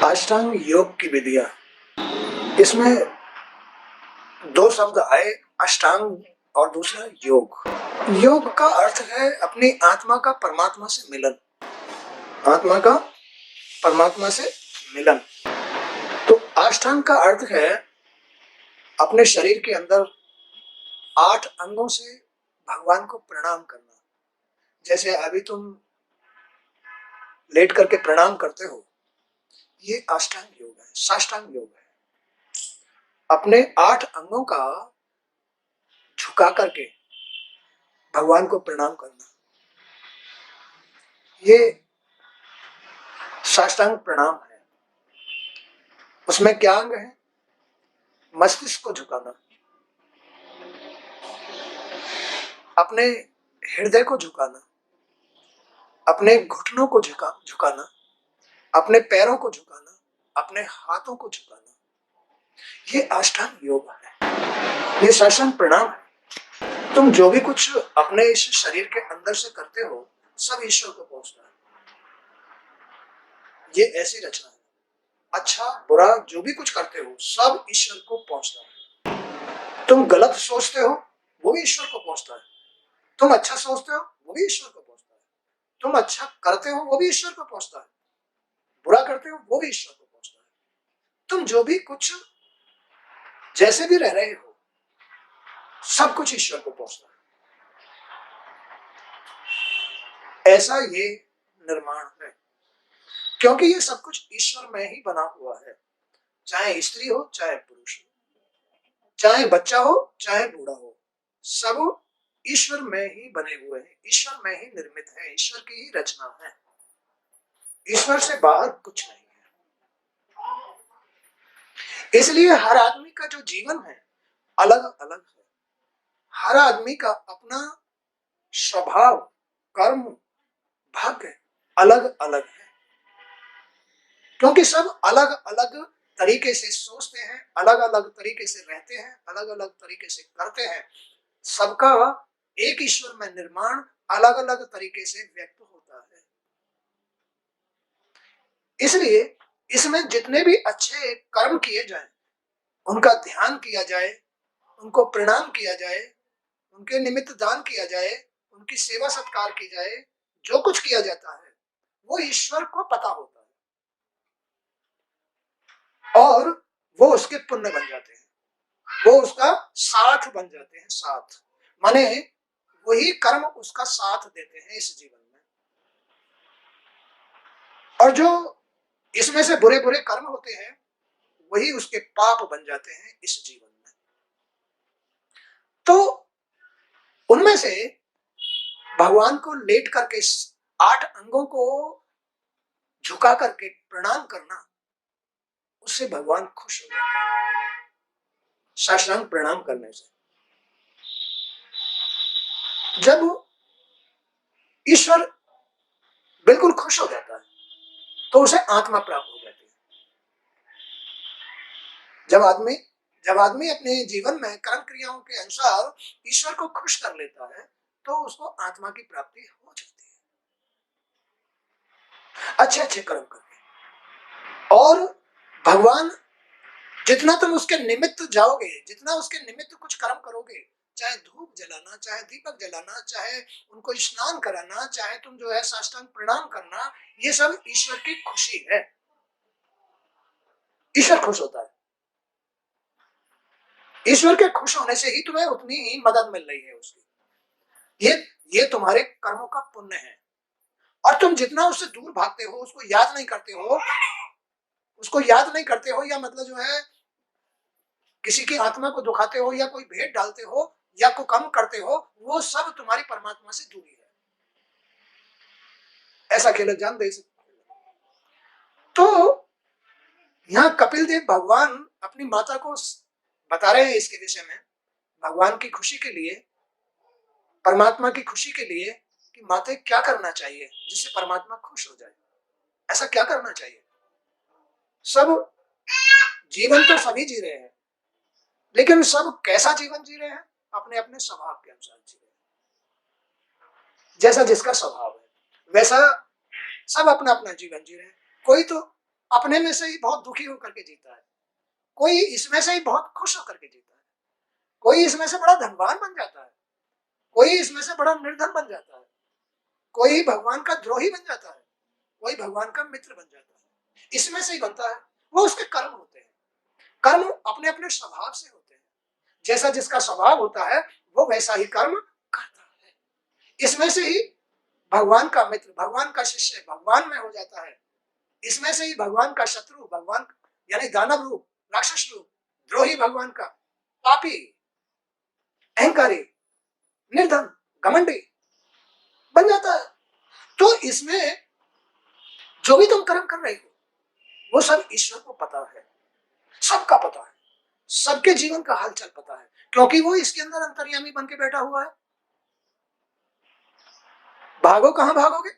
अष्टांग योग की विधियां, इसमें दो शब्द आए, अष्टांग और दूसरा योग। योग का अर्थ है अपनी आत्मा का परमात्मा से मिलन, आत्मा का परमात्मा से मिलन। तो अष्टांग का अर्थ है अपने शरीर के अंदर 8 अंगों से भगवान को प्रणाम करना। जैसे अभी तुम लेट करके प्रणाम करते हो, ये अष्टांग योग है, साष्टांग योग है। अपने 8 अंगों का झुका करके भगवान को प्रणाम करना, ये साष्टांग प्रणाम है। उसमें क्या अंग है? मस्तिष्क को झुकाना, अपने हृदय को झुकाना, अपने घुटनों को झुकाना, अपने पैरों को झुकाना, अपने हाथों को झुकाना, ये अष्टांग योग है, ये साष्टांग प्रणाम है। तुम जो भी कुछ अपने इस शरीर के अंदर से करते हो, सब ईश्वर को पहुंचता है। ये ऐसी रचना है, अच्छा बुरा जो भी कुछ करते हो सब ईश्वर को पहुंचता है। तुम गलत सोचते हो, वो भी ईश्वर को पहुंचता है। तुम अच्छा सोचते हो, वो भी ईश्वर को पहुंचता है। तुम अच्छा करते हो, वो भी ईश्वर को पहुंचता है। बुरा करते हो, वो भी ईश्वर को पहुंचता है। तुम जो भी कुछ जैसे भी रह रहे हो, सब कुछ ईश्वर को पहुंचता है। ऐसा ये निर्माण है, क्योंकि ये सब कुछ ईश्वर में ही बना हुआ है। चाहे स्त्री हो, चाहे पुरुष हो, चाहे बच्चा हो, चाहे बूढ़ा हो, सब ईश्वर में ही बने हुए हैं, ईश्वर में ही निर्मित है, ईश्वर की ही रचना है। ईश्वर से बाहर कुछ नहीं है। इसलिए हर आदमी का जो जीवन है अलग अलग है। हर आदमी का अपना स्वभाव, कर्म, भाग्य अलग अलग है, क्योंकि सब अलग अलग तरीके से सोचते हैं, अलग अलग तरीके से रहते हैं, अलग अलग तरीके से करते हैं। सबका एक ईश्वर में निर्माण अलग अलग तरीके से व्यक्त होता है। इसलिए इसमें जितने भी अच्छे कर्म किए जाएं, उनका ध्यान किया जाए, उनको प्रणाम किया जाए, उनके निमित्त दान किया जाए, उनकी सेवा सत्कार की जाए, जो कुछ किया जाता है वो ईश्वर को पता होता है और वो उसके पुण्य बन जाते हैं, वो उसका साथ बन जाते हैं। साथ माने वही कर्म उसका साथ देते हैं इस जीवन में। और जो इसमें से बुरे बुरे कर्म होते हैं, वही उसके पाप बन जाते हैं इस जीवन में। तो उनमें से भगवान को लेट करके 8 अंगों को झुका करके प्रणाम करना, उससे भगवान खुश हो जाते हैं। साष्टांग प्रणाम करने से जब ईश्वर बिल्कुल खुश हो जाता है, तो उसे आत्मा प्राप्त हो जाती है। जब आदमी अपने जीवन में कर्म क्रियाओं के अनुसार ईश्वर को खुश कर लेता है, तो उसको आत्मा की प्राप्ति हो जाती है, अच्छे अच्छे कर्म करके। और भगवान, जितना तुम उसके निमित्त जाओगे, जितना उसके निमित्त कुछ कर्म करोगे, चाहे धूप जलाना, चाहे दीपक जलाना, चाहे उनको स्नान कराना, चाहे तुम जो है साष्टांग प्रणाम करना, ये सब ईश्वर की खुशी है। ईश्वर खुश होता है। ईश्वर के खुश होने से ही तुम्हें उतनी ही मदद मिल रही है उसकी। ये तुम्हारे कर्मों का पुण्य है। और तुम जितना उससे दूर भागते हो, उसको याद नहीं करते हो, या मतलब जो है किसी की आत्मा को दुखाते हो, या कोई भेंट डालते हो, या कोई कम करते हो, वो सब तुम्हारी परमात्मा से दूरी है। ऐसा खेल जान दे सकते। तो यहाँ कपिल देव भगवान अपनी माता को बता रहे हैं इसके विषय में, भगवान की खुशी के लिए, परमात्मा की खुशी के लिए, कि माते क्या करना चाहिए जिससे परमात्मा खुश हो जाए। ऐसा क्या करना चाहिए? सब जीवन तो सभी जी रहे हैं, लेकिन सब कैसा जीवन जी रहे हैं? अपने अपने स्वभाव के अनुसार जी रहे हैं। जैसा जिसका स्वभाव है वैसा सब अपना अपना जीवन जी रहे हैं। कोई तो अपने में से ही बहुत दुखी होकर के जीता है, कोई इसमें से ही बहुत खुश होकर के जीता है, कोई इसमें से बड़ा धनवान बन जाता है, कोई इसमें से बड़ा निर्धन बन जाता है, कोई भगवान का द्रोही बन जाता है, कोई भगवान का मित्र बन जाता है। इसमें से ही बनता है। वो उसके कर्म होते हैं। कर्म अपने अपने स्वभाव से होते हैं। जैसा जिसका स्वभाव होता है वो वैसा ही कर्म करता है। इसमें से ही भगवान का मित्र, भगवान का शिष्य भगवान में हो जाता है। इसमें से ही भगवान का शत्रु, भगवान यानी दानव रूप, राक्षस रूप, द्रोही भगवान का, पापी, अहंकारी, निर्धन, घमंडी बन जाता है। तो इसमें जो भी तुम कर्म कर रहे हो वो सब ईश्वर को पता है, सबका पता है, सबके जीवन का हालचाल पता है, क्योंकि वो इसके अंदर अंतर्यामी बन के बैठा हुआ है। भागो, कहां भागोगे?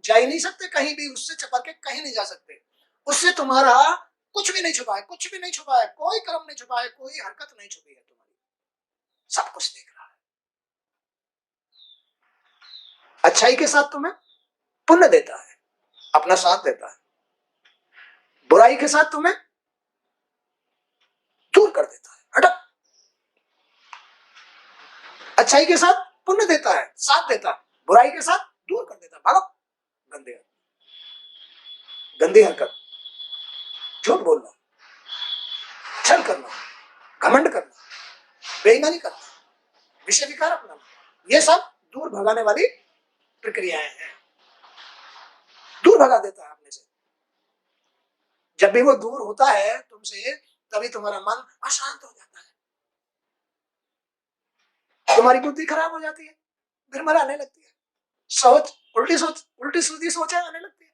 जा ही नहीं सकते कहीं भी, उससे छपा के कहीं नहीं जा सकते। उससे तुम्हारा कुछ भी नहीं छुपा है, कुछ भी नहीं छुपा है, कोई कर्म नहीं छुपा है, कोई हरकत नहीं छुपी है तुम्हारी, सब कुछ देख रहा है। अच्छाई के साथ तुम्हें पुण्य देता है, अपना साथ देता है, बुराई के साथ तुम्हें दूर कर देता है, हटक। अच्छाई के साथ पुण्य देता है, साथ देता है, बुराई के साथ दूर कर देता है, भागो। गंदे गंदी हरकत, झूठ बोलना, छल करना, घमंड करना, बेईमानी करना, विषय विकार अपनाना, ये सब दूर भगाने वाली प्रक्रियाएं हैं। दूर भगा देता है अपने से। जब भी वो दूर होता है तुमसे, तभी तुम्हारा मन अशांत हो जाता है, तुम्हारी बुद्धि खराब हो जाती है, भिरमर आने लगती है, उल्टी सीधी सोचें आने लगती है।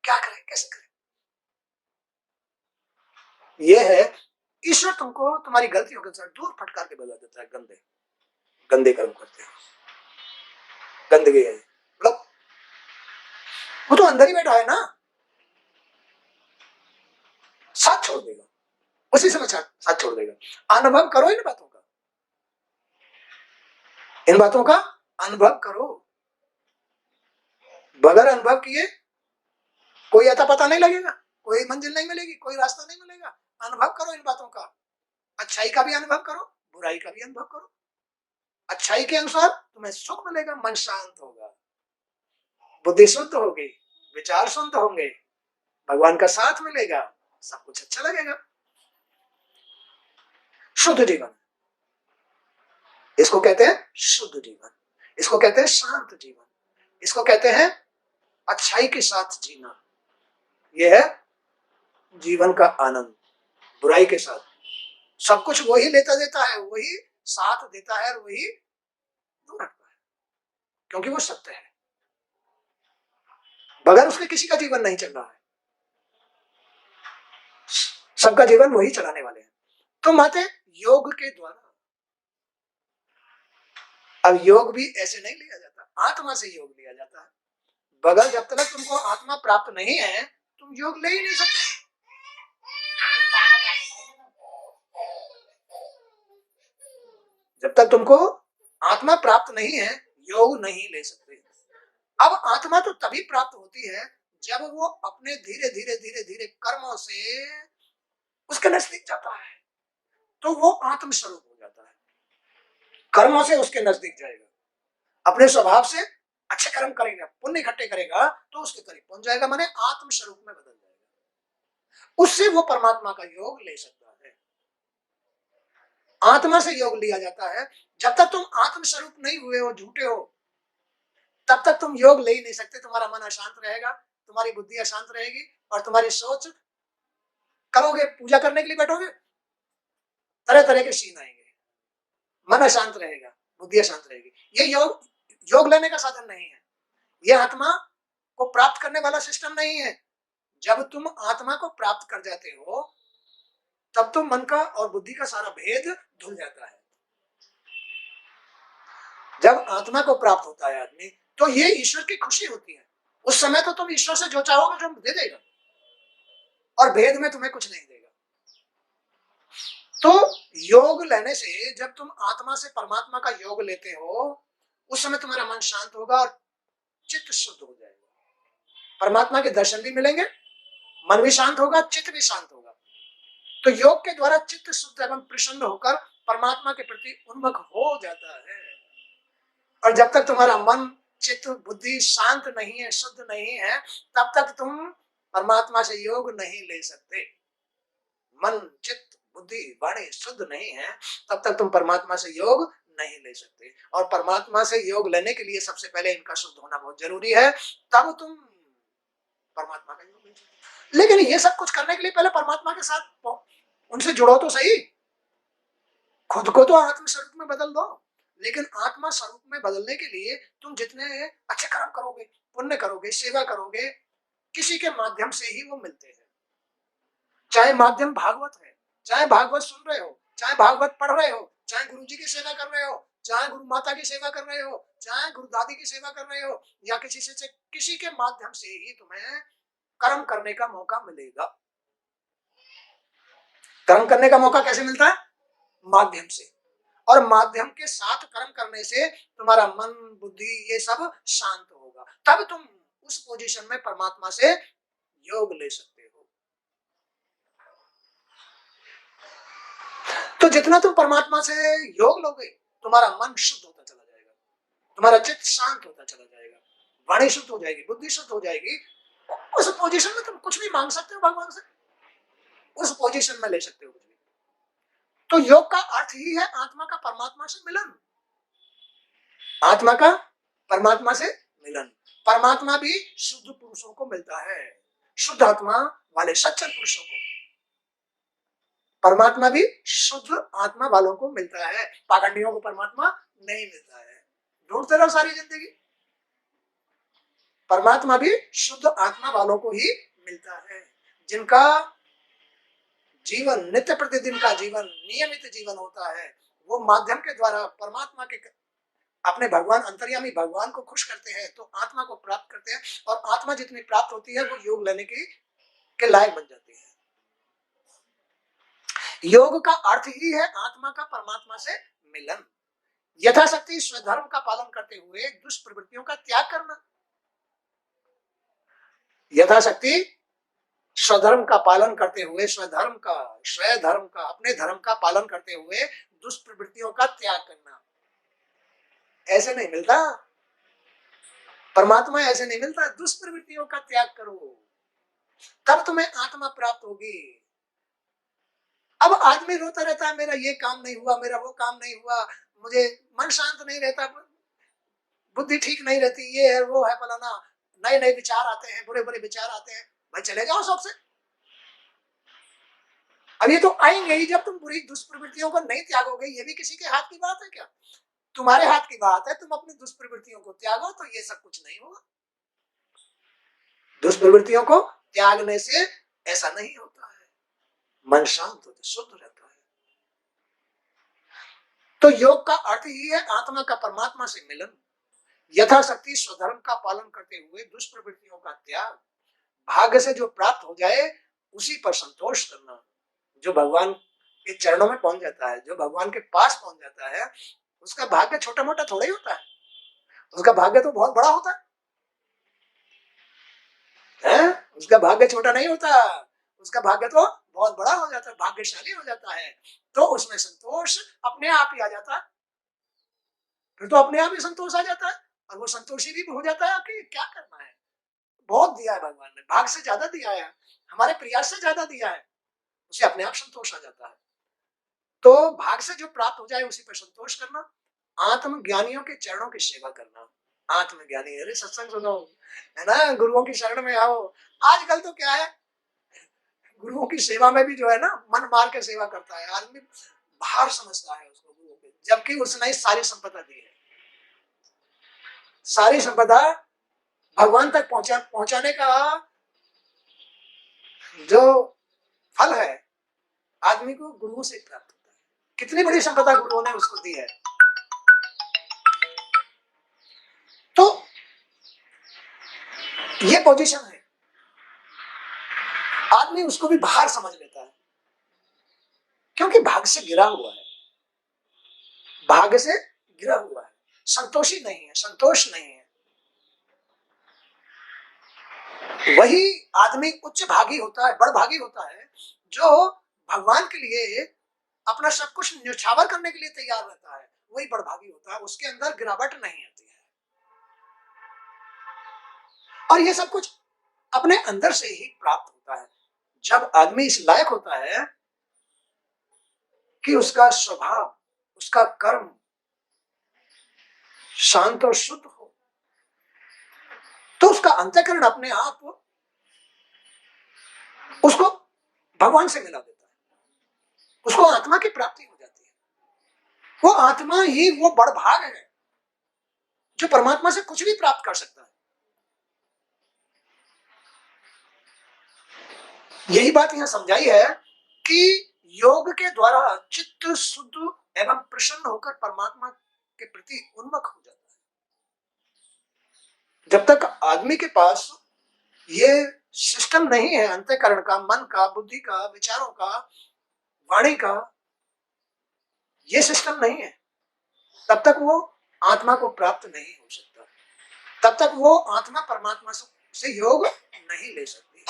क्या करें, कैसे करें? ये है ईश्वर तुमको तुम्हारी गलतियों के साथ दूर फटकार के बजा देता है। गंदे गंदे कर्म करते हैं, गंदगी है, मतलब वो तो अंदर ही बैठा है ना, साथ छोड़ देगा, उसी समय साथ छोड़ देगा। अनुभव करो इन बातों का, इन बातों का अनुभव करो। बगैर अनुभव किए कोई अता पता नहीं लगेगा, कोई मंजिल नहीं मिलेगी, कोई रास्ता नहीं मिलेगा। अनुभव करो इन बातों का, अच्छाई का भी अनुभव करो, बुराई का भी अनुभव करो। अच्छाई के अनुसार तुम्हें सुख मिलेगा, मन शांत होगा, बुद्धि शुद्ध होगी, विचार शुद्ध होंगे, भगवान का साथ मिलेगा, सब कुछ अच्छा लगेगा। शुद्ध जीवन, इसको कहते हैं शुद्ध जीवन, इसको कहते हैं शांत जीवन, इसको कहते हैं अच्छाई के साथ जीना। यह है जीवन का आनंद। बुराई के साथ सब कुछ वही लेता देता है, वही साथ देता है और वही दूर रखता है, क्योंकि वो सत्य है। बगैर उसके किसी का जीवन नहीं चल रहा है, सबका जीवन वही चलाने वाले हैं। तो माते योग के द्वारा, अब योग भी ऐसे नहीं लिया जाता, आत्मा से योग लिया जाता है। बगैर जब तक तुमको आत्मा प्राप्त नहीं है तुम योग ले ही नहीं सकते। जब तक तुमको आत्मा प्राप्त नहीं है योग नहीं ले सकते। अब आत्मा तो तभी प्राप्त होती है जब वो अपने धीरे धीरे धीरे धीरे कर्मों से उसके नजदीक जाता है, तो वो आत्म स्वरूप हो जाता है। कर्मों से उसके नजदीक जाएगा, अपने स्वभाव से अच्छे कर्म करेगा, पुण्य इकट्ठे करेगा तो उसके करीब पहुंच जाएगा, माने आत्म स्वरूप में बदल जाएगा। उससे वो परमात्मा का योग ले सकता है। आत्मा से योग लिया जाता है। जब तक तुम आत्म स्वरूप नहीं हुए हो, झूठे हो, तब तक तुम योग ले ही नहीं सकते। तुम्हारा मन अशांत रहेगा, तुम्हारी बुद्धि अशांत रहेगी और तुम्हारी सोच करोगे, पूजा करने के लिए बैठोगे, तरह तरह के सीन आएंगे, मन अशांत रहेगा, बुद्धि अशांत रहेगी। ये योग लेने का साधन नहीं है, ये आत्मा को प्राप्त करने वाला सिस्टम नहीं है। जब तुम आत्मा को प्राप्त कर जाते हो तब तो मन का और बुद्धि का सारा भेद धुल जाता है। जब आत्मा को प्राप्त होता है आदमी, तो ये ईश्वर की खुशी होती है। उस समय तो तुम ईश्वर से जो चाहोगे जो दे देगा, और भेद में तुम्हें कुछ नहीं देगा। तो योग लेने से, जब तुम आत्मा से परमात्मा का योग लेते हो, उस समय तुम्हारा मन शांत होगा और चित्त शुद्ध हो जाएगा। परमात्मा के दर्शन भी मिलेंगे, मन भी शांत होगा, चित्त भी शांत होगा। तो योग के द्वारा चित्त शुद्ध एवं प्रसन्न होकर परमात्मा के प्रति उन्मुख हो जाता है। और जब तक तुम्हारा मन, चित्त, बुद्धि शांत नहीं है, शुद्ध नहीं है, तब तक तुम परमात्मा से योग नहीं ले सकते। मन, चित्त, बुद्धि, वाणी शुद्ध नहीं है, तब तक तुम परमात्मा से योग नहीं ले सकते। और परमात्मा से योग लेने के लिए सबसे पहले इनका शुद्ध होना बहुत जरूरी है, तब तुम परमात्मा का योग ले सकते। लेकिन ये सब कुछ करने के लिए पहले परमात्मा के साथ उनसे जुड़ो तो सही। खुद को तो आत्म स्वरूप में बदल दो, लेकिन आत्मा स्वरूप में बदलने के लिए तुम जितने अच्छे कर्म करोगे, पुण्य करोगे, सेवा करोगे, किसी के माध्यम से ही वो मिलते हैं। चाहे माध्यम भागवत है, चाहे भागवत सुन रहे हो, चाहे भागवत पढ़ रहे हो, चाहे गुरु जी की सेवा कर रहे हो, चाहे गुरु माता की सेवा कर रहे हो, चाहे गुरु दादी की सेवा कर रहे हो, या किसी के माध्यम से ही तुम्हें कर्म करने का मौका मिलेगा। कर्म करने का मौका कैसे मिलता है? माध्यम से। और माध्यम के साथ कर्म करने से तुम्हारा मन, बुद्धि ये सब शांत होगा, तब तुम उस पोजीशन में परमात्मा से योग ले सकते हो। तो जितना तुम परमात्मा से योग लोगे, तुम्हारा मन शुद्ध होता चला जाएगा, तुम्हारा चित्त शांत होता चला जाएगा, वाणी शुद्ध हो जाएगी, बुद्धि शुद्ध हो जाएगी। उस पोजीशन में तुम कुछ भी मांग सकते हो भगवान से, उस पोजीशन में ले सकते हो कुछ भी। तो योग का अर्थ ही है आत्मा का परमात्मा से मिलन। आत्मा का परमात्मा से मिलन। परमात्मा भी शुद्ध पुरुषों को मिलता है, शुद्ध आत्मा वाले सच्चर पुरुषों को। परमात्मा भी शुद्ध आत्मा वालों को मिलता है, पाखंडियों को परमात्मा नहीं मिलता है। ढूंढते रहो सारी जिंदगी, परमात्मा भी शुद्ध आत्मा वालों को ही मिलता है, जिनका जीवन, नित्य प्रतिदिन का जीवन, नियमित जीवन होता है। वो माध्यम के द्वारा परमात्मा के, अपने भगवान, अंतर्यामी भगवान को खुश करते हैं, तो आत्मा को प्राप्त करते हैं। और आत्मा जितनी प्राप्त होती है, वो योग लेने के लायक बन जाती है। योग का अर्थ ही है आत्मा का परमात्मा से मिलन। यथाशक्ति स्वधर्म का पालन करते हुए दुष्प्रवृत्तियों का त्याग करना। यथाशक्ति स्वधर्म का पालन करते हुए, स्वधर्म का, अपने धर्म का पालन करते हुए दुष्प्रवृत्तियों का त्याग करना। ऐसे नहीं मिलता परमात्मा, ऐसे नहीं मिलता। दुष्प्रवृत्तियों का त्याग करो, तब तुम्हें आत्मा प्राप्त होगी। अब आदमी रोता रहता है, मेरा ये काम नहीं हुआ, मेरा वो काम नहीं हुआ, मुझे मन शांत नहीं रहता, बुद्धि ठीक नहीं रहती, ये है वो है फलाना, नए नए विचार आते हैं, बुरे बुरे विचार आते हैं। भाई चले जाओ सबसे। अब ये तो आएंगे ही जब तुम बुरी दुष्प्रवृत्तियों को नहीं त्यागोगे। ये भी किसी के हाथ की बात है क्या? तुम्हारे हाथ की बात है, तुम अपनी दुष्प्रवृत्तियों को त्यागो तो ये सब कुछ नहीं होगा। दुष्प्रवृत्तियों को त्यागने से ऐसा नहीं होता है, मन शांत होता, शुद्ध रहता है। तो योग का अर्थ ही है आत्मा का परमात्मा से मिलन। यथाशक्ति स्वधर्म का पालन करते हुए दुष्प्रवृत्तियों का त्याग। भाग्य से जो प्राप्त हो जाए उसी पर संतोष करना। जो भगवान के चरणों में पहुंच जाता है, जो भगवान के पास पहुंच जाता है, उसका भाग्य छोटा मोटा थोड़ा ही होता है, उसका भाग्य तो बहुत बड़ा होता है? उसका भाग्य छोटा नहीं होता, उसका भाग्य तो बहुत बड़ा हो जाता है, भाग्यशाली हो जाता है। तो उसमें संतोष अपने आप ही आ जाता है, फिर तो अपने आप ही संतोष आ जाता है। और वो संतोषी भी हो जाता है कि क्या करना है, बहुत दिया है भगवान ने, भाग से ज्यादा दिया है, हमारे प्रयास से ज्यादा दिया है, उसे अपने आप संतोष आ जाता है। तो भाग से जो प्राप्त हो जाए उसी पर संतोष करना। आत्मज्ञानियों के चरणों की सेवा करना। आत्मज्ञानी, अरे सत्संग सुनो, है ना, गुरुओं की शरण में आओ। आजकल तो क्या है, गुरुओं की सेवा में भी जो है ना, मन मार के सेवा करता है आदमी, भार समझता है उसको गुरुओं के, जबकि उसने सारी संपदा दी है। सारी संपदा भगवान तक पहुंचाने का जो फल है, आदमी को गुरुओं से प्राप्त होता है। कितनी बड़ी संपदा गुरुओं ने उसको दी है। तो ये पोजीशन है, आदमी उसको भी बाहर समझ लेता है, क्योंकि भाग्य से गिरा हुआ है, भाग्य से गिरा हुआ है, संतोषी नहीं है, संतोष नहीं है। वही आदमी उच्च भागी होता है, बड़ भागी होता है, जो भगवान के लिए अपना सब कुछ न्यौछावर करने के लिए तैयार रहता है। वही बड़ भागी होता है, उसके अंदर गिरावट नहीं आती है। और ये सब कुछ अपने अंदर से ही प्राप्त होता है। जब आदमी इस लायक होता है कि उसका स्वभाव, उसका कर्म शांत और शुद्ध हो, तो उसका अंतःकरण अपने आप उसको भगवान से मिला देता है, उसको आत्मा की प्राप्ति हो जाती है। वो आत्मा ही वो बड़ भाग है जो परमात्मा से कुछ भी प्राप्त कर सकता है। यही बात यहां समझाई है कि योग के द्वारा चित्त शुद्ध एवं प्रसन्न होकर परमात्मा के प्रति उन्मुख हो जाता है। जब तक आदमी के पास ये सिस्टम नहीं है अंतःकरण का, मन का, बुद्धि का, विचारों का, वाणी का, ये सिस्टम नहीं है, तब तक वो आत्मा को प्राप्त नहीं हो सकता। तब तक वो आत्मा परमात्मा से योग नहीं ले सकती।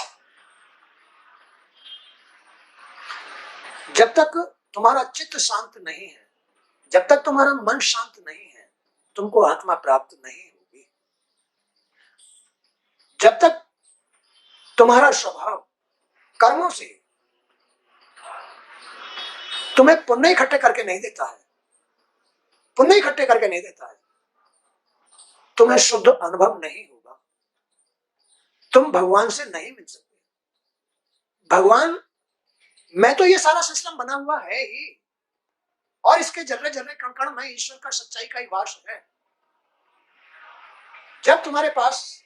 जब तक तुम्हारा चित्त शांत नहीं है, जब तक तुम्हारा मन शांत नहीं है, तुमको आत्मा प्राप्त नहीं होगी। जब तक तुम्हारा स्वभाव कर्मों से तुम्हें पुण्य इकट्ठे करके नहीं देता है, पुण्य इकट्ठे करके नहीं देता है, तुम्हें शुद्ध अनुभव नहीं होगा, तुम भगवान से नहीं मिल सकते। भगवान मैं तो ये सारा सिस्टम बना हुआ है ही, और इसके जर्रे जर्रे कण कण में ईश्वर का सच्चाई का ही वास है। जब तुम्हारे पास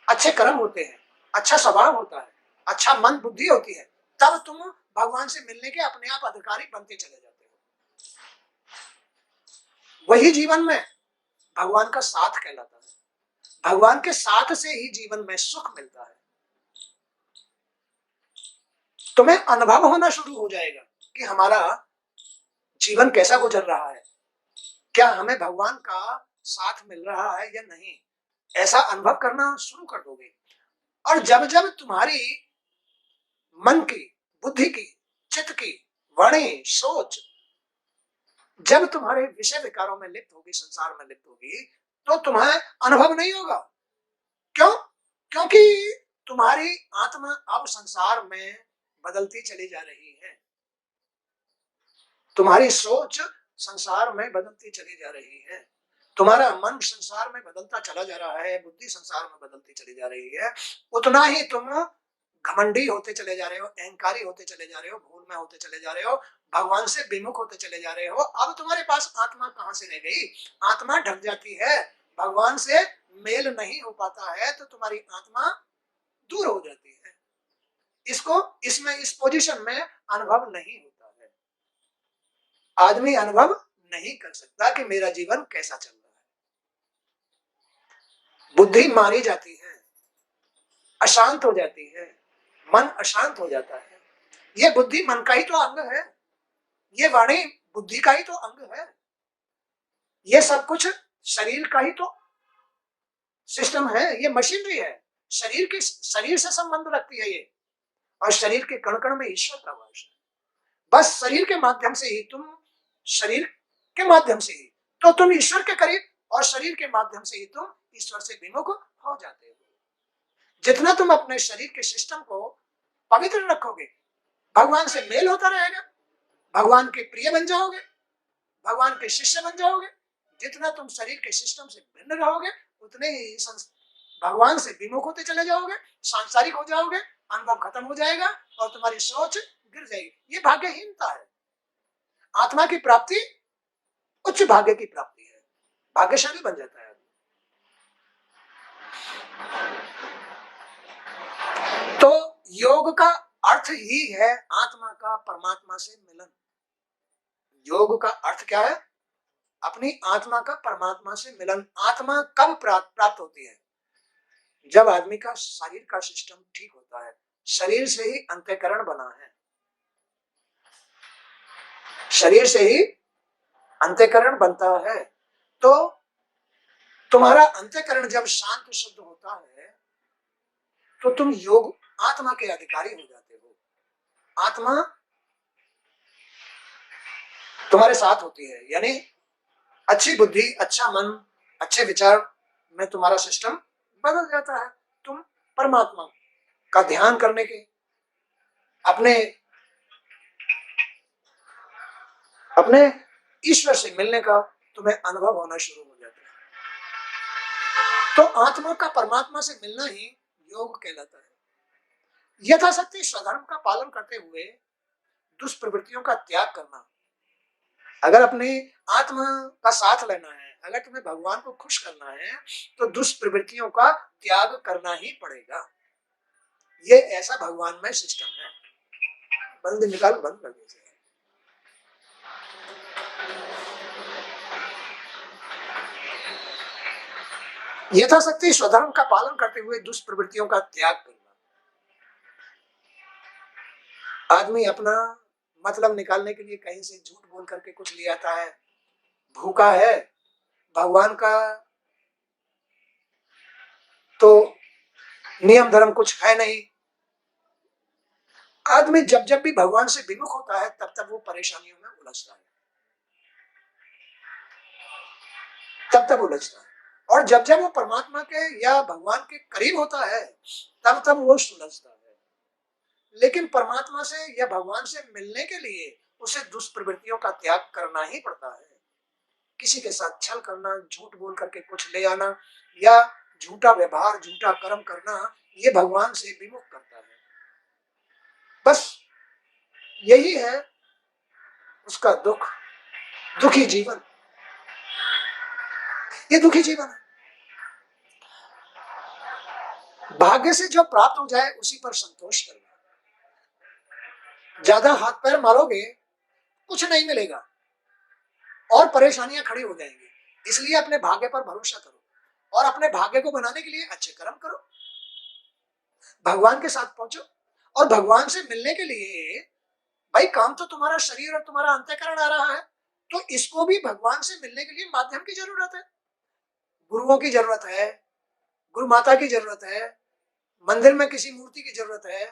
अच्छे कर्म होते हैं, अच्छा स्वभाव होता है, अच्छा मन बुद्धि होती है, तब तुम भगवान से मिलने के अपने आप अधिकारी बनते चले जाते हो। वही जीवन में भगवान का साथ कहलाता है। भगवान के साथ से ही जीवन में सुख मिलता है। तुम्हें अनुभव होना शुरू हो जाएगा कि हमारा जीवन कैसा गुजर रहा है, क्या हमें भगवान का साथ मिल रहा है या नहीं, ऐसा अनुभव करना शुरू कर दोगे। और जब जब तुम्हारी मन की, बुद्धि की, चित्त की, वाणी, सोच जब तुम्हारे विषय विकारों में लिप्त होगी, संसार में लिप्त होगी, तो तुम्हें अनुभव नहीं होगा। क्यों? क्योंकि तुम्हारी आत्मा अब संसार में बदलती चली जा रही है, तुम्हारी सोच संसार में बदलती चली जा रही है, तुम्हारा मन संसार में बदलता चला जा रहा है, बुद्धि संसार में बदलती चली जा रही है। उतना ही तुम घमंडी होते चले जा रहे हो, अहंकारी होते चले जा रहे हो, भूल में होते चले जा रहे हो, भगवान से विमुख होते चले जा रहे हो। अब तुम्हारे पास आत्मा कहां से रह गई? आत्मा ढक जाती है, भगवान से मेल नहीं हो पाता है, तो तुम्हारी आत्मा दूर हो जाती है। इसको इसमें इस पोजीशन में अनुभव नहीं होता है। आदमी अनुभव नहीं कर सकता कि मेरा जीवन कैसा चल रहा है। बुद्धि मारी जाती है, अशांत हो जाती है, मन अशांत हो जाता है। ये बुद्धि मन का ही तो अंग है, ये वाणी बुद्धि का ही तो अंग है, ये सब कुछ शरीर का ही तो सिस्टम है, ये मशीनरी है, शरीर से संबंध रखती है ये, और शरीर के कण कण में ईश्वर का वास है। बस शरीर के माध्यम से ही तुम, शरीर के माध्यम से ही तो तुम ईश्वर के करीब, और शरीर के माध्यम से ही तुम ईश्वर से विमुख हो जाते हो। जितना तुम अपने शरीर के सिस्टम को पवित्र रखोगे, भगवान से मेल होता रहेगा, भगवान के प्रिय बन जाओगे, भगवान के शिष्य बन जाओगे। जितना तुम शरीर के सिस्टम से भिन्न रहोगे, उतने ही भगवान से विमुख होते चले जाओगे, सांसारिक हो जाओगे, अनुभव खत्म हो जाएगा और तुम्हारी सोच गिर जाएगी। ये भाग्यहीनता है। आत्मा की प्राप्ति उच्च भाग्य की प्राप्ति है, भाग्यशाली बन जाता है। तो योग का अर्थ ही है आत्मा का परमात्मा से मिलन। योग का अर्थ क्या है? अपनी आत्मा का परमात्मा से मिलन। आत्मा कब प्राप्त होती है? जब आदमी का शरीर का सिस्टम ठीक होता है। शरीर से ही अंतःकरण बना है, शरीर से ही अंतःकरण बनता है। तो तुम्हारा अंतःकरण जब शांत शुद्ध होता है, तो तुम योग आत्मा के अधिकारी हो जाते हो। आत्मा तुम्हारे साथ होती है, यानी अच्छी बुद्धि, अच्छा मन, अच्छे विचार में तुम्हारा सिस्टम बदल जाता है। तुम परमात्मा का ध्यान करने के, अपने अपने ईश्वर से मिलने का तुम्हें अनुभव होना शुरू हो जाता है। तो आत्मा का परमात्मा से मिलना ही योग कहलाता है। यथाशक्ति स्वधर्म का पालन करते हुए दुष्प्रवृत्तियों का त्याग करना। अगर अपने आत्मा का साथ लेना है, अगर तुम्हें भगवान को खुश करना है, तो दुष्प्रवृत्तियों का त्याग करना ही पड़ेगा। ये ऐसा भगवान में सिस्टम है। बंद निकाल, बंद कर दीजिए। यथाशक्ति स्वधर्म का पालन करते हुए दुष्प्रवृत्तियों का त्याग करना। आदमी अपना मतलब निकालने के लिए कहीं से झूठ बोल करके कुछ ले आता है, भूखा है, भगवान का तो नियम धर्म कुछ है नहीं। आदमी जब जब भी भगवान से विमुख होता है, तब तब वो परेशानियों में उलझता है, तब तब उलझता है। और जब जब वो परमात्मा के या भगवान के करीब होता है, तब तब वो सुलझता है। लेकिन परमात्मा से या भगवान से मिलने के लिए उसे दुष्प्रवृत्तियों का त्याग करना ही पड़ता है। किसी के साथ छल करना, झूठ बोल करके कुछ ले आना, या झूठा व्यवहार, झूठा कर्म करना, ये भगवान से विमुख करता है। बस यही है उसका दुख, दुखी जीवन। ये दुखी जीवन है। भाग्य से जो प्राप्त हो जाए उसी पर संतोष करना। ज्यादा हाथ पैर मारोगे, कुछ नहीं मिलेगा और परेशानियां खड़ी हो जाएंगी। इसलिए अपने भाग्य पर भरोसा करो और अपने भाग्य को बनाने के लिए अच्छे कर्म करो, भगवान के साथ पहुंचो। और भगवान से मिलने के लिए भाई, काम तो तुम्हारा शरीर और तुम्हारा अंतःकरण आ रहा है, तो इसको भी भगवान से मिलने के लिए माध्यम की जरूरत है। गुरुओं की जरूरत है, गुरु माता की जरूरत है, मंदिर में किसी मूर्ति की जरूरत है,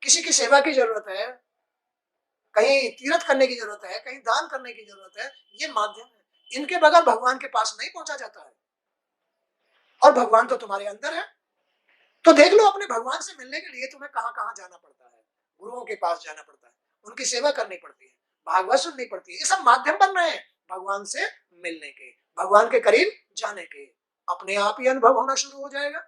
किसी की सेवा की जरूरत है, कहीं तीर्थ करने की जरूरत है, कहीं दान करने की जरूरत है। ये माध्यम है, इनके बगैर भगवान के पास नहीं पहुंचा जाता है। और भगवान तो तुम्हारे अंदर है। तो देख लो, अपने भगवान से मिलने के लिए तुम्हें कहां कहां जाना पड़ता है। गुरुओं के पास जाना पड़ता है, उनकी सेवा करनी पड़ती है, भागवत सुननी पड़ती है। ये सब माध्यम बन रहे हैं भगवान से मिलने के, भगवान के करीब जाने के। अपने आप ही अनुभव होना शुरू हो जाएगा,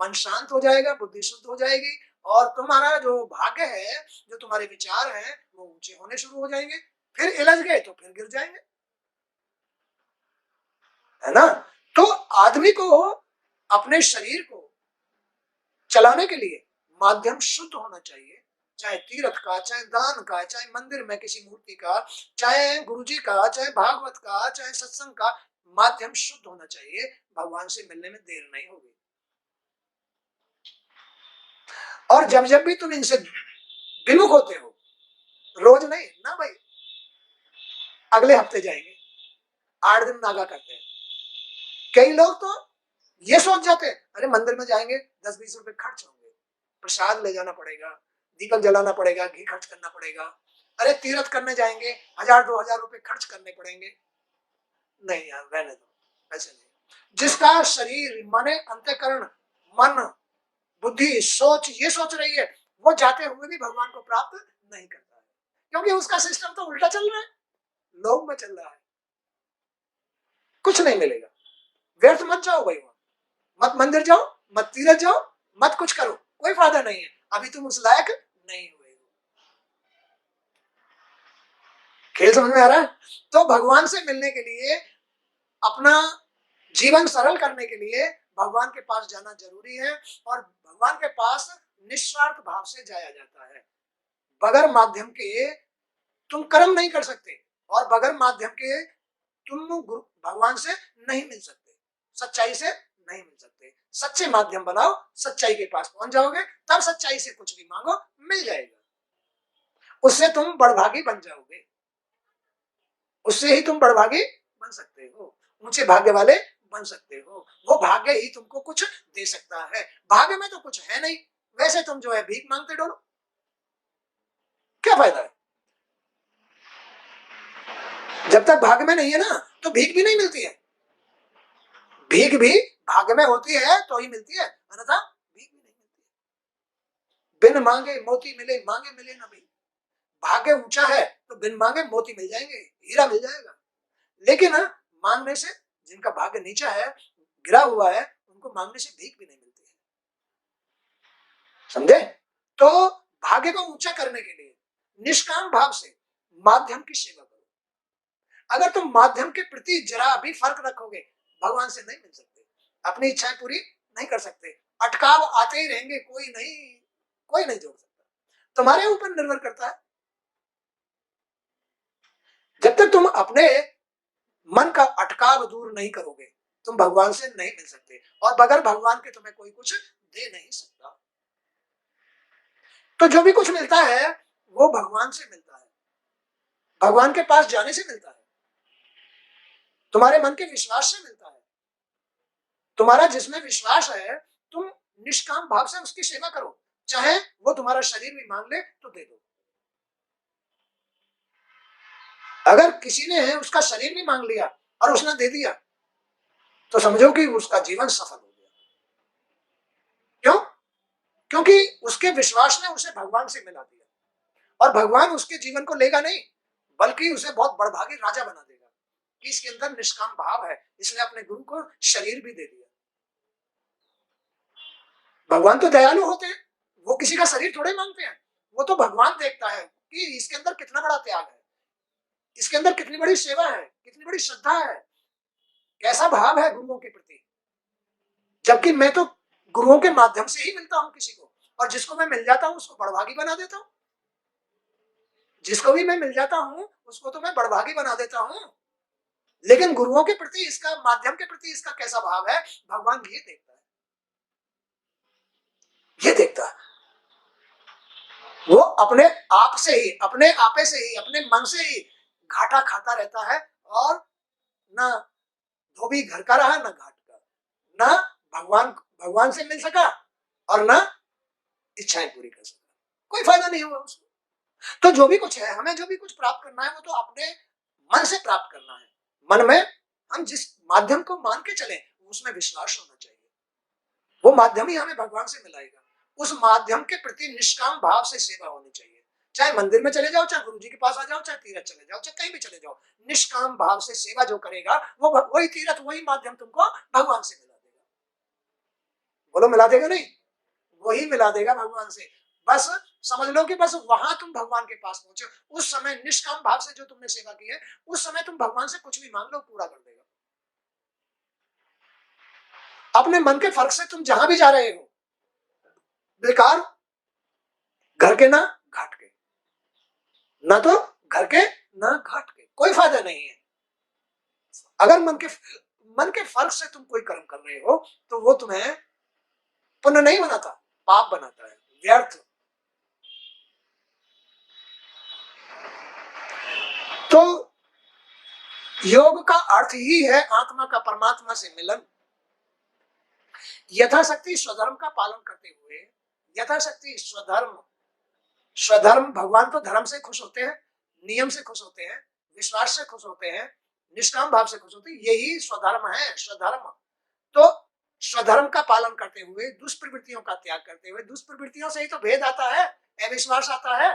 मन शांत हो जाएगा, बुद्धि शुद्ध हो जाएगी, और तुम्हारा जो भाग्य है, जो तुम्हारे विचार हैं, वो ऊंचे होने शुरू हो जाएंगे। फिर इलझ गए तो फिर गिर जाएंगे, है ना। तो आदमी को अपने शरीर को चलाने के लिए माध्यम शुद्ध होना चाहिए, चाहे तीर्थ का, चाहे दान का, चाहे मंदिर में किसी मूर्ति का, चाहे गुरुजी का, चाहे भागवत का, चाहे सत्संग का। माध्यम शुद्ध होना चाहिए, भगवान से मिलने में देर नहीं होगी। और जब जब भी तुम इनसे विमुख होते हो, रोज नहीं ना भाई, अगले हफ्ते जाएंगे, 8 दिन नागा करते हैं। कई लोग तो ये सोच जाते हैं, अरे मंदिर में जाएंगे 10-20 रुपए खर्च होंगे, प्रसाद ले जाना पड़ेगा, दीपक जलाना पड़ेगा, घी खर्च करना पड़ेगा। अरे तीर्थ करने जाएंगे, 1000-2000 रुपए खर्च करने पड़ेंगे। नहीं यार, रहने दो, ऐसे नहीं। जिसका शरीर, माने अंतःकरण, मन, बुद्धि, सोच ये सोच रही है, वो जाते हुए भी भगवान को प्राप्त नहीं करता है, क्योंकि उसका सिस्टम तो उल्टा चल रहा है, लोभ में चल रहा है। कुछ नहीं मिलेगा। व्यर्थ मत जाओ भाई, मत मंदिर जाओ, मत तीर्थ जाओ, मत कुछ करो, कोई फायदा नहीं है। अभी तुम उस लायक नहीं हुए हो। खेल समझ में आ रहा है। तो भगवान से मिलने के लिए, अपना जीवन सरल करने के लिए भगवान के पास जाना जरूरी है। और भगवान के पास निस्वार्थ भाव से जाया जाता है। बगैर माध्यम के तुम कर्म नहीं कर सकते, और बगैर माध्यम के तुम भगवान से नहीं मिल सकते, सच्चाई से नहीं मिल सकते। सच्चे माध्यम बनाओ, सच्चाई के पास पहुंच जाओगे, तब सच्चाई से कुछ भी मांगो मिल जाएगा। उससे तुम बड़भागी बन जाओगे, उससे ही तुम बड़भागी बन सकते हो, ऊंचे भाग्य वाले बन सकते हो। वो भाग्य ही तुमको कुछ दे सकता है। भाग्य में तो कुछ है नहीं, वैसे तुम जो है भीख मांगते डरो, क्या फायदा है? जब तक भाग्य में नहीं है ना तो भीख भी नहीं मिलती है। भीख भी भाग्य में होती है तो ही मिलती है, अन्यथा भीख भी नहीं मिलती है। बिन मांगे मोती मिले, मांगे मिले ना भी। भाग्य ऊंचा है तो बिन मांगे मोती मिल जाएंगे, हीरा मिल जाएगा। लेकिन मांगने से, जिनका भाग्य नीचा है, गिरा हुआ है, उनको मांगने से भीख भी नहीं मिलती है। समझे? तो भाग्य को ऊंचा करने के लिए निष्काम भाव से माध्यम की सेवा करो। अगर तुम माध्यम के प्रति जरा भी फर्क रखोगे, भगवान से नहीं मिल सकते, अपनी इच्छाएं पूरी नहीं कर सकते, अटकाव आते ही रहेंगे, कोई नहीं जोड़ सकता। तुम्हारे ऊपर निर्भर करता है। जब तक तुम अपने मन का अटकाव दूर नहीं करोगे, तुम भगवान से नहीं मिल सकते, और बगैर भगवान के तुम्हें कोई कुछ दे नहीं सकता। तो जो भी कुछ मिलता है वो भगवान से मिलता है, भगवान के पास जाने से मिलता है, तुम्हारे मन के विश्वास से मिलता है। तुम्हारा जिसमें विश्वास है, तुम निष्काम भाव से उसकी सेवा करो, चाहे वो तुम्हारा शरीर भी मांग ले तो दे दो। अगर किसी ने उसका शरीर भी मांग लिया और उसने दे दिया, तो समझो कि उसका जीवन सफल हो गया। क्यों? क्योंकि उसके विश्वास ने उसे भगवान से मिला दिया, और भगवान उसके जीवन को लेगा नहीं, बल्कि उसे बहुत बड़भागी राजा बना देगा कि इसके अंदर निष्काम भाव है, इसने अपने गुरु को शरीर भी दे दिया। भगवान तो दयालु होते हैं, वो किसी का शरीर थोड़े मांगते हैं। वो तो भगवान देखता है कि इसके अंदर कितना बड़ा त्याग है, इसके अंदर कितनी बड़ी सेवा है, कितनी बड़ी श्रद्धा है, कैसा भाव है गुरुओं के प्रति। जबकि मैं तो गुरुओं के माध्यम से ही मिलता हूं किसी को, और जिसको मैं मिल जाता हूं उसको बड़भागी बना देता हूं। जिसको भी मैं मिल जाता हूं उसको तो मैं बड़भागी बना देता हूं। लेकिन गुरुओं के प्रति, इसका माध्यम के प्रति इसका कैसा भाव है, भगवान ये देखता है, ये देखता है। वो अपने आप से ही, अपने आपे से ही, अपने मन से ही घाटा खाता रहता है, और ना धोबी घर का रहा ना घाट का, ना भगवान से मिल सका और ना इच्छाएं पूरी कर सका, कोई फायदा नहीं हुआ उसको। तो जो भी कुछ है, हमें जो भी कुछ प्राप्त करना है, वो तो अपने मन से प्राप्त करना है। मन में हम जिस माध्यम को मान के चले, उसमें विश्वास होना चाहिए, वो माध्यम ही हमें भगवान से मिलाएगा। उस माध्यम के प्रति निष्काम भाव से सेवा होनी चाहिए। चाहे मंदिर में चले जाओ, चाहे गुरु जी के पास आ जाओ, चाहे तीरथ चले जाओ, चाहे कहीं भी चले जाओ, निष्काम भाव से सेवा जो करेगा, वो वही तीरथ, वही माध्यम तुमको भगवान से मिला देगा। बोलो मिला देगा नहीं? वही मिला देगा भगवान से। बस समझ लो कि बस वहां तुम भगवान के पास पहुंचे, उस समय निष्काम भाव से जो तुमने सेवा की है, उस समय तुम भगवान से कुछ भी मांग लो, पूरा कर देगा। अपने मन के फर्क से तुम जहां भी जा रहे हो, बेकार, घर के ना घाट के, ना तो घर के ना घाट के, कोई फायदा नहीं है। अगर मन के फर्क से तुम कोई कर्म कर रहे हो, तो वो तुम्हें पुण्य नहीं बनाता, पाप बनाता है, व्यर्थ। तो योग का अर्थ ही है आत्मा का परमात्मा से मिलन। यथाशक्ति स्वधर्म का पालन करते हुए, यथाशक्ति स्वधर्म, भगवान तो धर्म से खुश होते हैं, नियम से खुश होते हैं, विश्वास से खुश होते हैं, निष्काम भाव से खुश होते हैं, यही स्वधर्म है, स्वधर्म। तो स्वधर्म का पालन करते हुए, दुष्प्रवृत्तियों का त्याग करते हुए, दुष्प्रवृत्तियों से ही तो भेद आता है, अविश्वास आता है,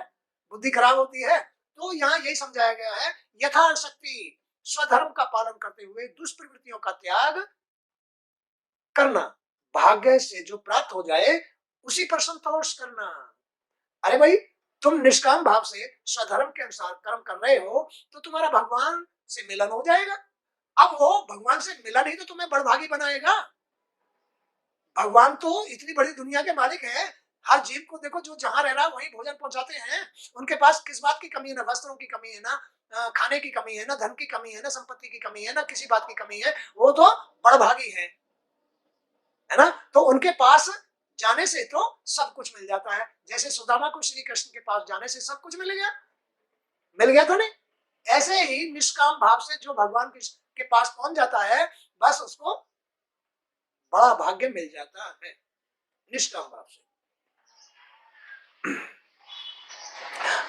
बुद्धि खराब होती है। तो यहाँ यही समझाया गया है, यथाशक्ति स्वधर्म का पालन करते हुए दुष्प्रवृत्तियों का त्याग करना, भाग्य से जो प्राप्त हो जाए उसी पर संतोष करना। अरे भाई, तुम निष्काम भाव से स्वधर्म के अनुसार कर्म कर रहे हो, तो तुम्हारा भगवान से मिलन हो जाएगा। अब वो भगवान से मिलन ही तो तुम्हें बड़भागी बनाएगा। भगवान तो इतनी बड़ी दुनिया के मालिक है, हर जीव को देखो, जो जहां रह रहा है वहीं भोजन पहुंचाते हैं। उनके पास किस बात की कमी है? ना वस्त्रों की कमी है, ना खाने की कमी है, ना धन की कमी है, ना संपत्ति की कमी है, ना किसी बात की कमी है। वो तो बड़भागी है ना। तो उनके पास जाने से तो सब कुछ मिल जाता है। जैसे सुदामा को श्री कृष्ण के पास जाने से सब कुछ मिल गया था नहीं। ऐसे ही निष्काम भाव से जो भगवान के पास पहुंच जाता है, बस उसको बड़ा भाग्य मिल जाता है निष्काम भाव से।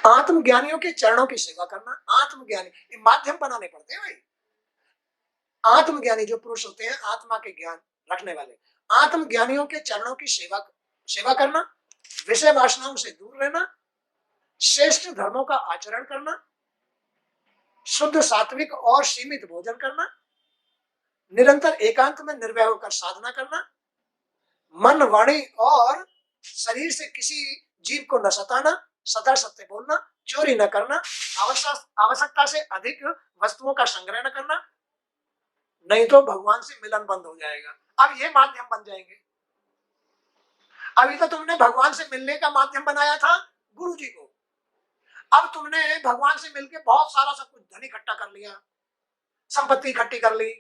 आत्मज्ञानियों के चरणों की सेवा करना, आत्मज्ञानी माध्यम बनाने पड़ते हैं भाई। आत्मज्ञानी जो पुरुष होते हैं, आत्मा के ज्ञान रखने वाले, आत्मज्ञानियों के चरणों की सेवा करना, विषय वासनाओं से दूर रहना, श्रेष्ठ धर्मों का आचरण करना, शुद्ध सात्विक और सीमित भोजन करना, निरंतर एकांत में निर्भय होकर साधना करना, मन वाणी और शरीर से किसी जीव को न सताना, सदा सत्य बोलना, चोरी न करना, आवश्यकता से अधिक वस्तुओं का संग्रह न करना, नहीं तो भगवान से मिलन बंद हो जाएगा। अब ये माध्यम बन जाएंगे। अभी तो तुमने भगवान से मिलने का माध्यम बनाया था गुरु जी को, अब तुमने भगवान से मिलके बहुत सारा सब कुछ धन इकट्ठा कर लिया, संपत्ति इकट्ठी कर ली,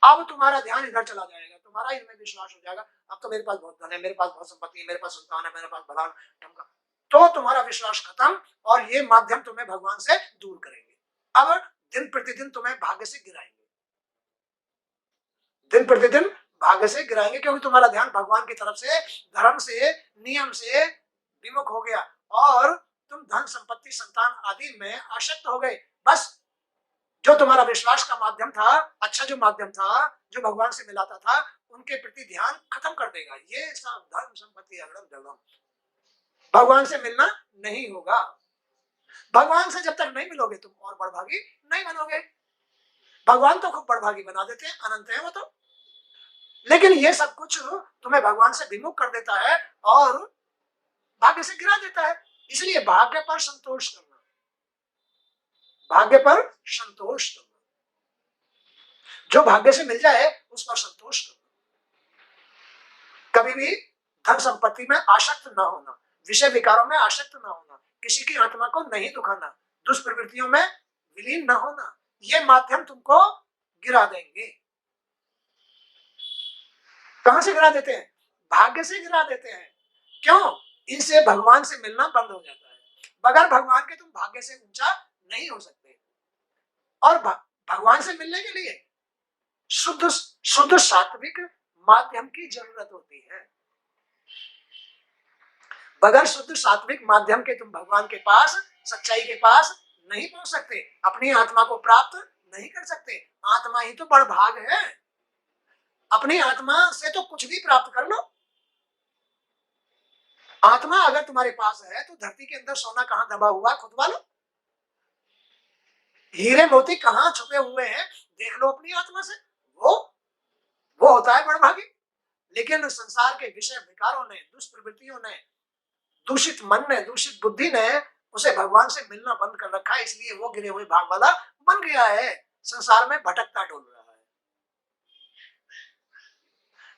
अब तुम्हारा ध्यान इधर चला जाएगा, तुम्हारा इनमें विश्वास हो जाएगा, अब तो मेरे पास बहुत धन है, मेरे पास बहुत संपत्ति है, मेरे पास संतान है, मेरे पास बड़ा ढंका, तो तुम्हारा विश्वास खत्म और ये माध्यम तुम्हें भगवान से दूर करेंगे। अब दिन प्रतिदिन तुम्हें भाग्य से गिराएंगे, दिन प्रतिदिन भाग्य से गिराएंगे, क्योंकि तुम्हारा ध्यान भगवान की तरफ से, धर्म से, नियम से विमुख हो गया और तुम धन संपत्ति संतान आदि में आसक्त हो गए। बस जो तुम्हारा विश्वास का माध्यम था, अच्छा जो माध्यम था, जो भगवान से मिलाता था, उनके प्रति ध्यान खत्म कर देगा। ये सब धन संपत्ति अगड़म जगड़म, भगवान से मिलना नहीं होगा। भगवान से जब तक नहीं मिलोगे तुम और बड़भागी नहीं बनोगे। भगवान तो खूब बड़भागी बना देते हैं, अनंत है वो तो, लेकिन ये सब कुछ तुम्हें भगवान से विमुख कर देता है और भाग्य से गिरा देता है। इसलिए भाग्य पर संतोष करना, भाग्य पर संतोष करना, जो भाग्य से मिल जाए उस पर संतोष करना। कभी भी धन संपत्ति में आसक्त न होना, विषय विकारों में आसक्त न होना, किसी की आत्मा को नहीं दुखाना, दुष्प्रवृत्तियों में विलीन न होना, ये माध्यम तुमको गिरा देंगे। कहां से गिरा देते हैं? भाग्य से गिरा देते हैं। क्यों? इनसे भगवान से मिलना बंद हो जाता है। बगैर भगवान के तुम भाग्य से ऊंचा नहीं हो सकते, और भगवान से मिलने के लिए शुद्ध सात्विक माध्यम की जरूरत होती है। बगैर शुद्ध सात्विक माध्यम के तुम भगवान के पास, सच्चाई के पास नहीं पहुंच सकते, अपनी आत्मा को प्राप्त नहीं कर सकते। आत्मा ही तो बड़ भाग है, अपनी आत्मा से तो कुछ भी प्राप्त कर लो। आत्मा अगर तुम्हारे पास है तो धरती के अंदर सोना कहां दबा हुआ खुदवा लो, हीरे मोती कहां छुपे हुए हैं देख लो अपनी आत्मा से, वो होता है बड़भागी। लेकिन संसार के विषय विकारों ने, दुष्प्रवृत्तियों ने, दूषित मन ने, दूषित बुद्धि ने उसे भगवान से मिलना बंद कर रखा है, इसलिए वो गिरे हुए भाग वाला बन गया है, संसार में भटकता डोल रहा है।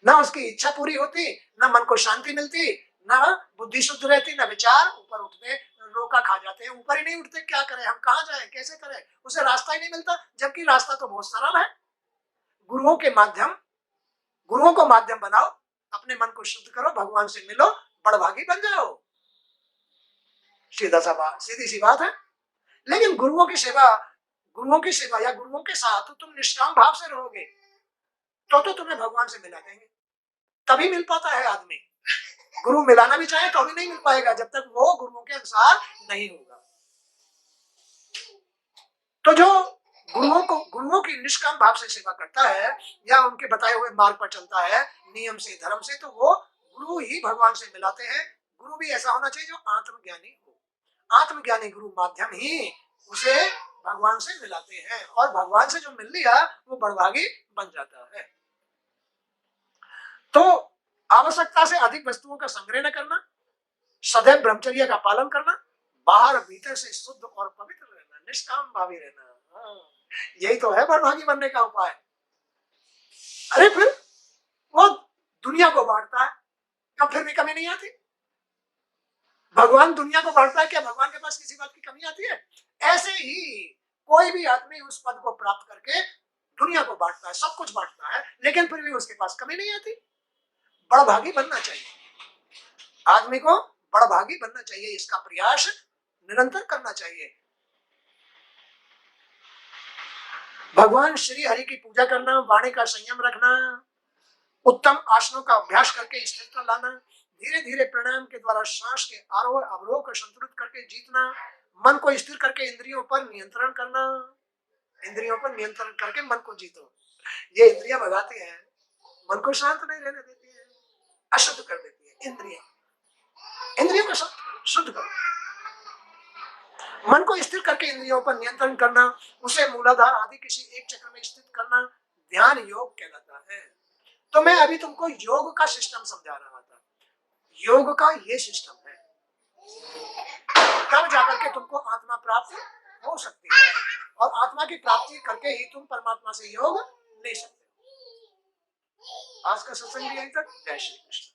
ना उसकी इच्छा पूरी होती, ना मन को शांति मिलती, ना बुद्धि शुद्ध रहती, ना विचार ऊपर उठते, रोका खा जाते हैं, ऊपर ही नहीं उठते। क्या करें हम, कहाँ जाए, कैसे करें, उसे रास्ता ही नहीं मिलता, जबकि रास्ता तो बहुत सरल है। गुरुओं को माध्यम बनाओ, अपने मन को शुद्ध करो, भगवान से मिलो, बड़भागी बन जाओ। सीधी सी बात है। लेकिन गुरुओं की सेवा या गुरुओं के साथ तुम निष्काम भाव से रहोगे तो तुम्हें भगवान से मिला देंगे, तभी मिल पाता है आदमी। गुरु मिलाना भी चाहे तो भी नहीं मिल पाएगा जब तक वो गुरुओं के अनुसार नहीं होगा। तो जो गुरुओं की निष्काम भाव से सेवा करता है या उनके बताए हुए मार्ग पर चलता है, नियम से, धर्म से, तो वो गुरु ही भगवान से मिलाते हैं। गुरु भी ऐसा होना चाहिए जो आत्मज्ञानी हो। आत्मज्ञानी गुरु माध्यम ही उसे भगवान से मिलाते हैं, और भगवान से जो मिल लिया वो बड़भागी बन जाता है। तो आवश्यकता से अधिक वस्तुओं का संग्रह न करना, सदैव ब्रह्मचर्य का पालन करना, बाहर भीतर से शुद्ध और पवित्र रहना, निष्काम भावी रहना, यही तो है बड़भागी बनने का उपाय। अरे फिर वो दुनिया को बांटता है, क्या फिर भी कमी नहीं आती? भगवान दुनिया को बांटता है, क्या भगवान के पास किसी बात की कमी आती है? ऐसे ही कोई भी आदमी उस पद को प्राप्त करके दुनिया को बांटता है, सब कुछ बांटता है, लेकिन फिर भी उसके पास कमी नहीं आती। बड़भागी बनना चाहिए आदमी को, बड़भागी बनना चाहिए, इसका प्रयास निरंतर करना चाहिए। भगवान श्री हरि की पूजा करना, वाणी का संयम रखना, उत्तम आसनों का अभ्यास करके स्थिरता लाना, धीरे धीरे प्राणायाम के द्वारा सांस के आरोह अवरोह को संतुलित करके जीतना, मन को स्थिर करके इंद्रियों पर नियंत्रण करना, इंद्रियों पर नियंत्रण करके मन को जीतो। ये इंद्रियां भगाती हैं, मन को शांत नहीं रहने देती है, अशुद्ध कर देती है। इंद्रियों को शुद्ध करो, मन को स्थिर करके इंद्रियों पर नियंत्रण करना, उसे मूलाधार आदि किसी एक चक्र में स्थित करना ध्यान योग कहलाता है। तो मैं अभी तुमको योग का सिस्टम समझा रहा था। योग का ये सिस्टम है, तब जाकर के तुमको आत्मा प्राप्त हो सकती है, और आत्मा की प्राप्ति करके ही तुम परमात्मा से योग ले सकते हो। आज का सत्संग यहीं तक। जय श्री कृष्ण।